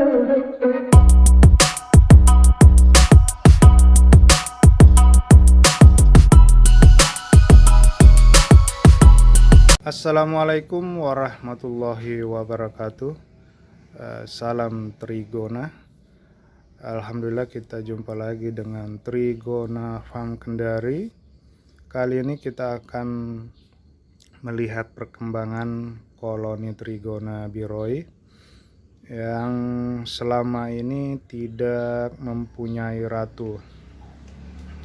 Assalamualaikum warahmatullahi wabarakatuh. Salam Trigona. Alhamdulillah kita jumpa lagi dengan Trigona Farm Kendari. Kali ini kita akan melihat perkembangan koloni Trigona biroi yang selama ini tidak mempunyai ratu.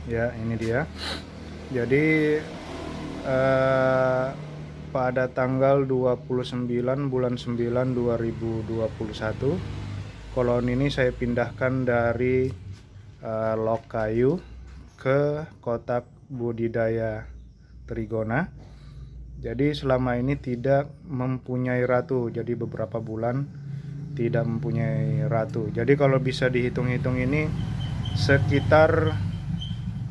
Ya, ini dia. Jadi pada tanggal 29 bulan 9 2021 koloni ini saya pindahkan dari log kayu ke kotak budidaya Trigona. Jadi selama ini tidak mempunyai ratu, jadi beberapa bulan tidak mempunyai ratu. Jadi kalau bisa dihitung-hitung ini sekitar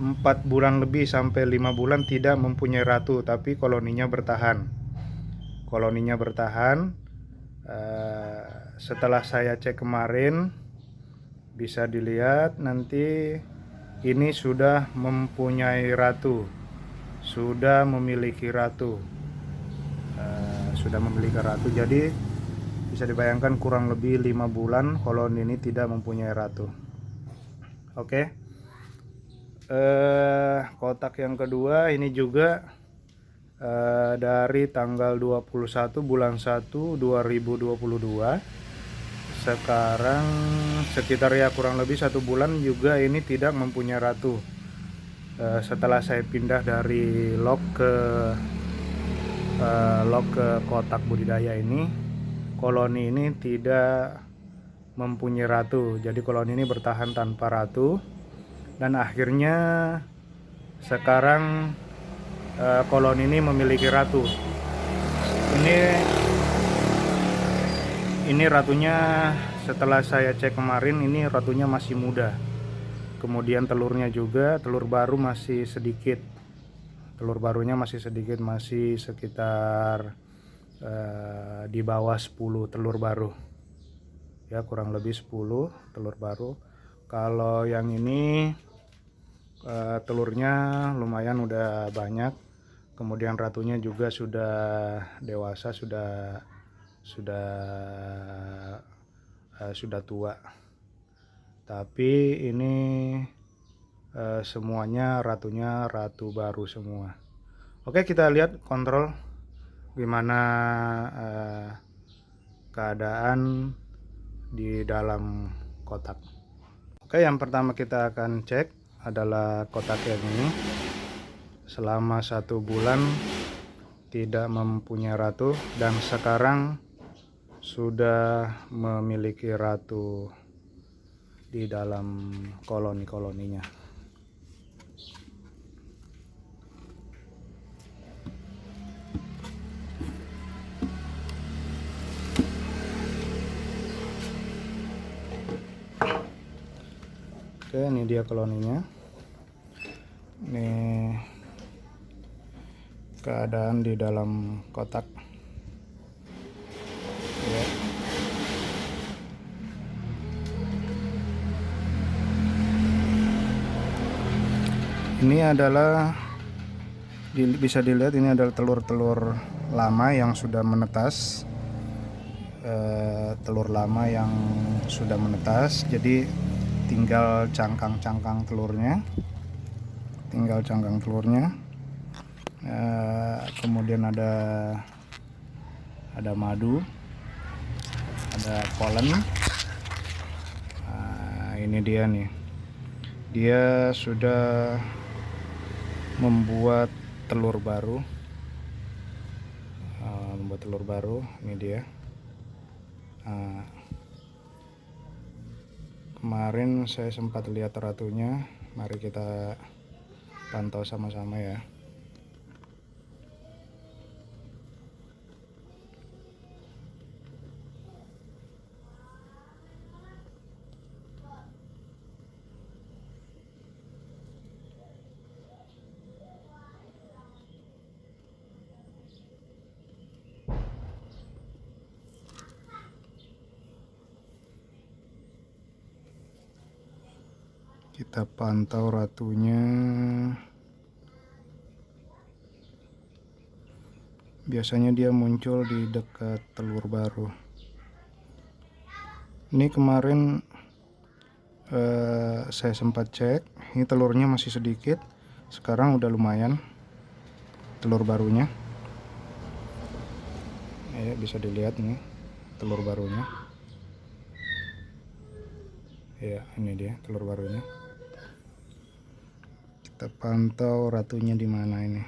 4 bulan lebih sampai 5 bulan tidak mempunyai ratu, tapi koloninya bertahan. Setelah saya cek kemarin, bisa dilihat nanti ini sudah mempunyai ratu, sudah memiliki ratu. Jadi bisa dibayangkan kurang lebih 5 bulan koloni ini tidak mempunyai ratu. Oke. Kotak yang kedua ini juga dari tanggal 21 bulan 1 2022. Sekarang sekitar ya kurang lebih 1 bulan juga ini tidak mempunyai ratu. Setelah saya pindah dari log ke kotak budidaya ini, koloni ini tidak mempunyai ratu. Jadi koloni ini bertahan tanpa ratu. Dan akhirnya sekarang koloni ini memiliki ratu. Ini ratunya setelah saya cek kemarin, ini ratunya masih muda. Kemudian telurnya juga, telur baru masih sedikit. Telur barunya masih sedikit, masih sekitar di bawah 10 telur baru. Ya, kurang lebih 10 telur baru. Kalau yang ini telurnya lumayan udah banyak, kemudian ratunya juga sudah dewasa, sudah tua. Tapi ini semuanya ratunya ratu baru semua. Oke, kita lihat kontrol gimana keadaan di dalam kotak. Oke, yang pertama kita akan cek adalah kotak yang ini. Selama 1 bulan tidak mempunyai ratu dan sekarang sudah memiliki ratu di dalam koloninya. Oke, ini dia koloninya. Ini keadaan di dalam kotak. Ya. Ini adalah bisa dilihat, ini adalah telur-telur lama yang sudah menetas. Jadi tinggal cangkang telurnya. Kemudian ada madu, ada polen. Ini dia nih, dia sudah membuat telur baru. Ini dia. Kemarin saya sempat lihat ratunya, mari kita pantau sama-sama ya. Kita pantau ratunya. Biasanya dia muncul di dekat telur baru. Ini kemarin saya sempat cek, ini telurnya masih sedikit. Sekarang udah lumayan telur barunya. Ya, bisa dilihat nih telur barunya. Ya, ini dia telur barunya. Kita pantau ratunya di mana ini.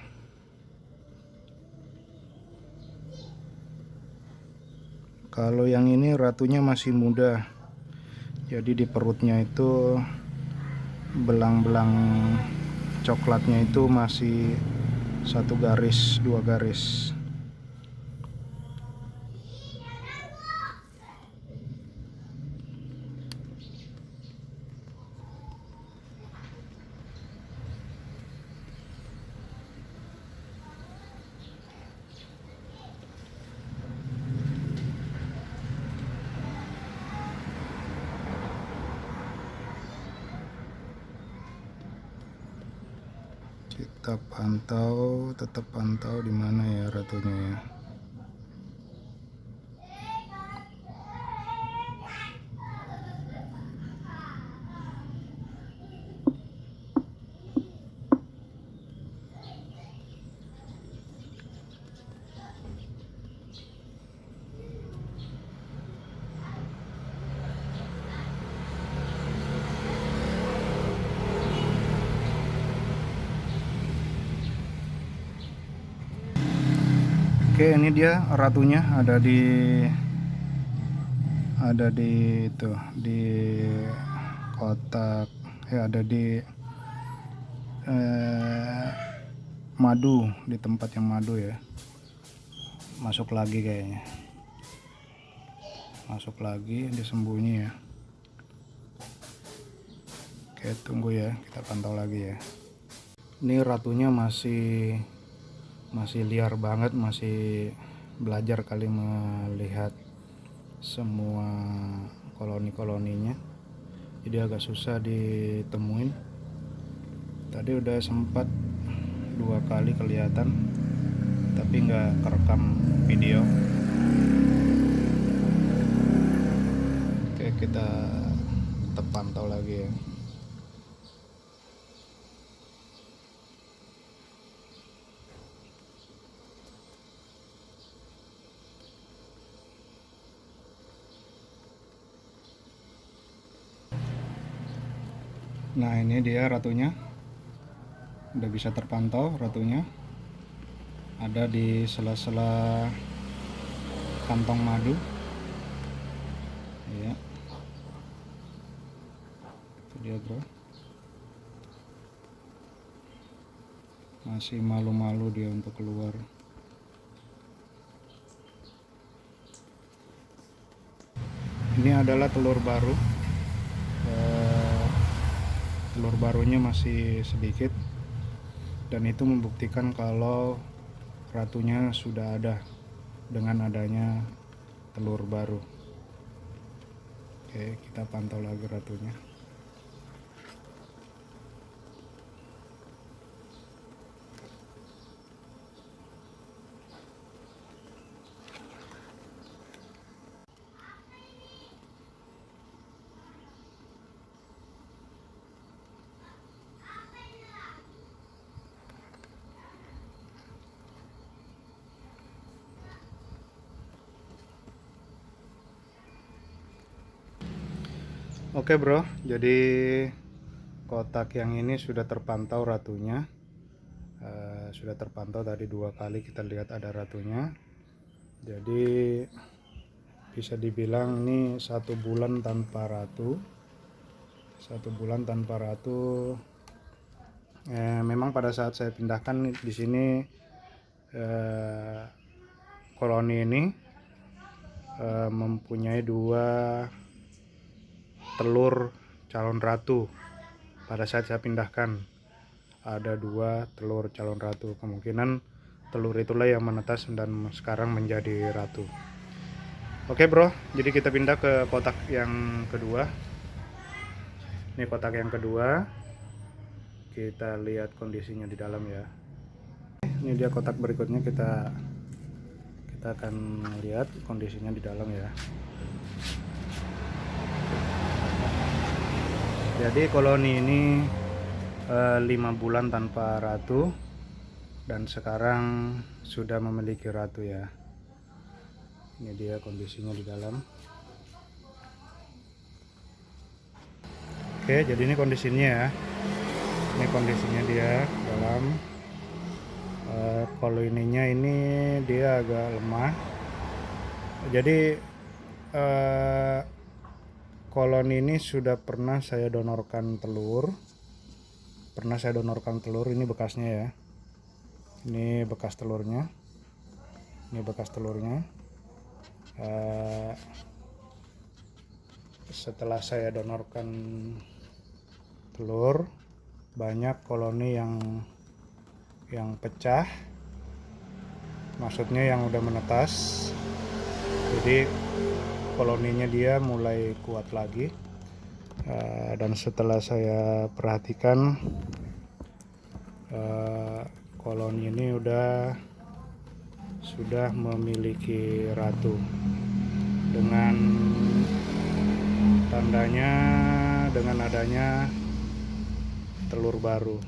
Kalau yang ini ratunya masih muda, jadi di perutnya itu belang-belang coklatnya itu masih 1 garis 2 garis. Kita pantau, tetap pantau di mana ya ratunya ya. Oke, ini dia ratunya ada di itu di kotak ya, ada di madu, di tempat yang madu ya. Masuk lagi kayaknya, masuk lagi, disembunyi ya. Oke, tunggu ya, kita pantau lagi ya. Ini ratunya masih liar banget, masih belajar kali melihat semua koloni-koloninya, jadi agak susah ditemuin. Tadi udah sempat 2 kali kelihatan, tapi nggak kerekam video. Oke, kita tetap pantau lagi ya. Nah, ini dia ratunya, udah bisa terpantau ratunya, ada di sela-sela kantong madu ya. Itu dia bro, masih malu-malu dia untuk keluar. Ini adalah telur baru. Telur barunya masih sedikit, dan itu membuktikan kalau ratunya sudah ada dengan adanya telur baru. Oke, kita pantau lagi ratunya. Oke bro, jadi kotak yang ini sudah terpantau ratunya. Sudah terpantau tadi 2 kali kita lihat ada ratunya. Jadi bisa dibilang ini 1 bulan tanpa ratu. 1 bulan tanpa ratu. Memang pada saat saya pindahkan di sini koloni ini mempunyai 2 telur calon ratu. Pada saat saya pindahkan ada 2 telur calon ratu. Kemungkinan telur itulah yang menetas dan sekarang menjadi ratu. Oke bro, jadi kita pindah ke kotak yang kedua. Ini kotak yang kedua, kita lihat kondisinya di dalam ya. Ini dia kotak berikutnya, kita akan lihat kondisinya di dalam ya. Jadi koloni ini 5 bulan tanpa ratu, dan sekarang sudah memiliki ratu ya. Ini dia kondisinya di dalam. Oke, jadi ini kondisinya ya. Ini kondisinya dia dalam. Koloninya ini dia agak lemah. Jadi koloni ini sudah pernah saya donorkan telur. Ini bekasnya ya. Ini bekas telurnya. Setelah saya donorkan telur, banyak koloni yang pecah, maksudnya yang udah menetas. Jadi koloninya dia mulai kuat lagi. Dan setelah saya perhatikan, koloni ini sudah memiliki ratu, dengan tandanya dengan adanya telur baru.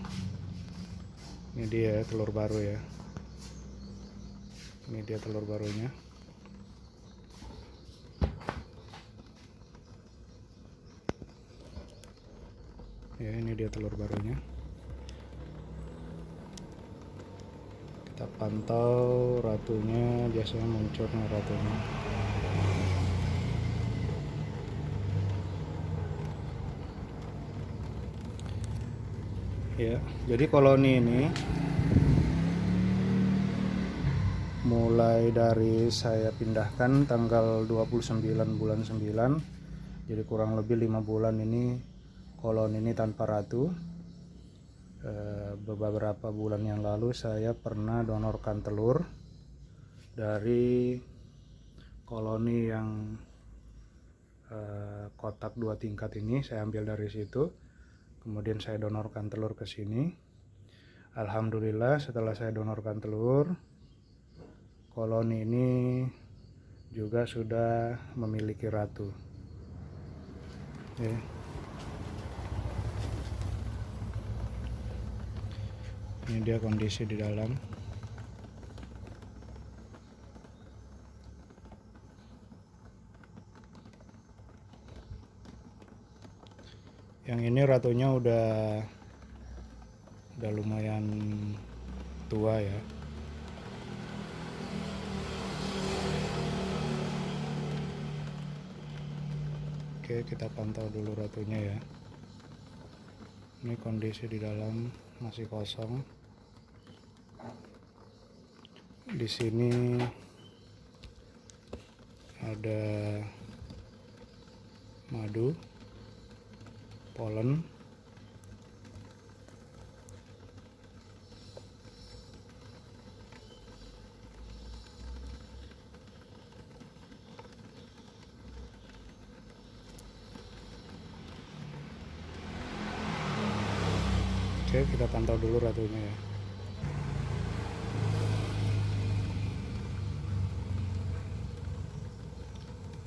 Ini dia telur baru ya. Ini dia telur barunya. Ya, ini dia telur barunya. Kita pantau ratunya, biasanya muncul ratunya. Ya, jadi koloni ini mulai dari saya pindahkan tanggal 29 bulan 9, jadi kurang lebih 5 bulan ini koloni ini tanpa ratu. Beberapa bulan yang lalu saya pernah donorkan telur dari koloni yang kotak 2 tingkat ini. Saya ambil dari situ, kemudian saya donorkan telur ke sini. Alhamdulillah, setelah saya donorkan telur, koloni ini juga sudah memiliki ratu. Oke. Ini dia kondisi di dalam. Yang ini ratunya udah lumayan tua ya. Oke, kita pantau dulu ratunya ya. Ini kondisi di dalam masih kosong. Di sini ada madu, polen, oke, kita pantau dulu ratunya ya.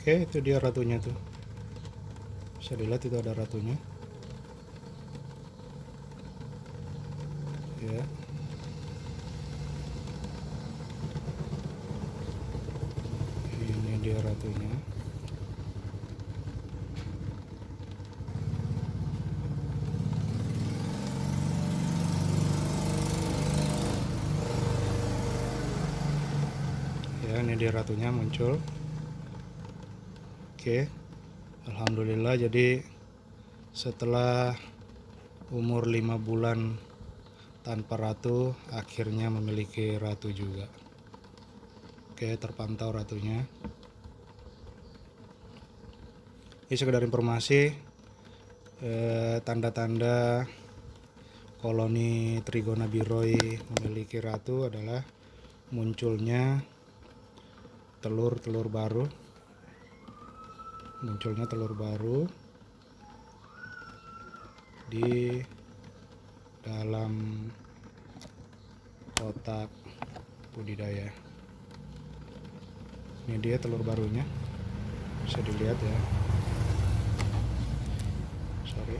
Oke, itu dia ratunya tuh. Bisa dilihat itu ada ratunya. Ya. Ini dia ratunya. Ya, ini dia ratunya muncul. Oke, alhamdulillah, jadi setelah umur 5 bulan tanpa ratu, akhirnya memiliki ratu juga. Oke, terpantau ratunya. Ini sekedar informasi, tanda-tanda koloni Trigona biroi memiliki ratu adalah munculnya telur baru. di dalam kotak budidaya. Ini dia telur barunya, bisa dilihat ya. Sorry.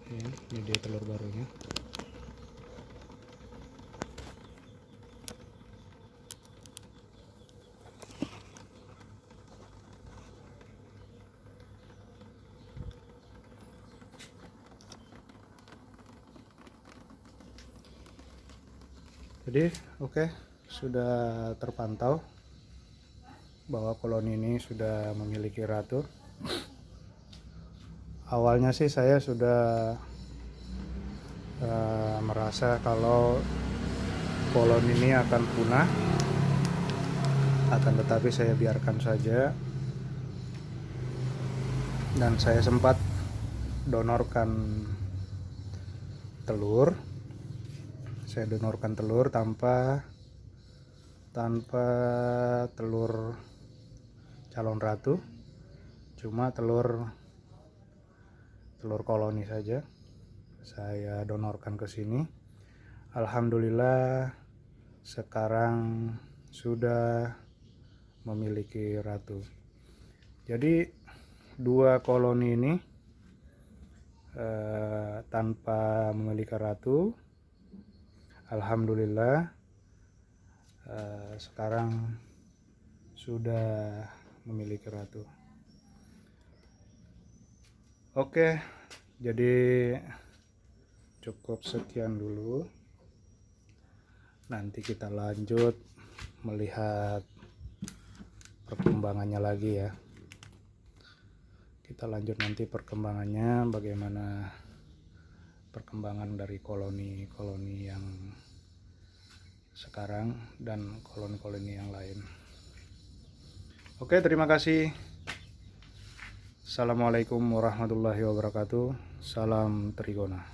Ya, ini dia telur barunya. Jadi oke, sudah terpantau bahwa koloni ini sudah memiliki ratu. Awalnya sih saya sudah merasa kalau koloni ini akan punah, akan tetapi saya biarkan saja, dan saya sempat donorkan telur. Saya donorkan telur tanpa telur calon ratu, cuma telur koloni saja saya donorkan ke sini. Alhamdulillah sekarang sudah memiliki ratu. Jadi 2 koloni ini tanpa memiliki ratu, alhamdulillah sekarang sudah memiliki ratu. Oke, jadi cukup sekian dulu. Nanti kita lanjut melihat perkembangannya lagi ya. Kita lanjut nanti perkembangannya, bagaimana perkembangan dari koloni-koloni yang sekarang dan koloni-koloni yang lain. Oke, terima kasih. Assalamualaikum warahmatullahi wabarakatuh. Salam Trigona.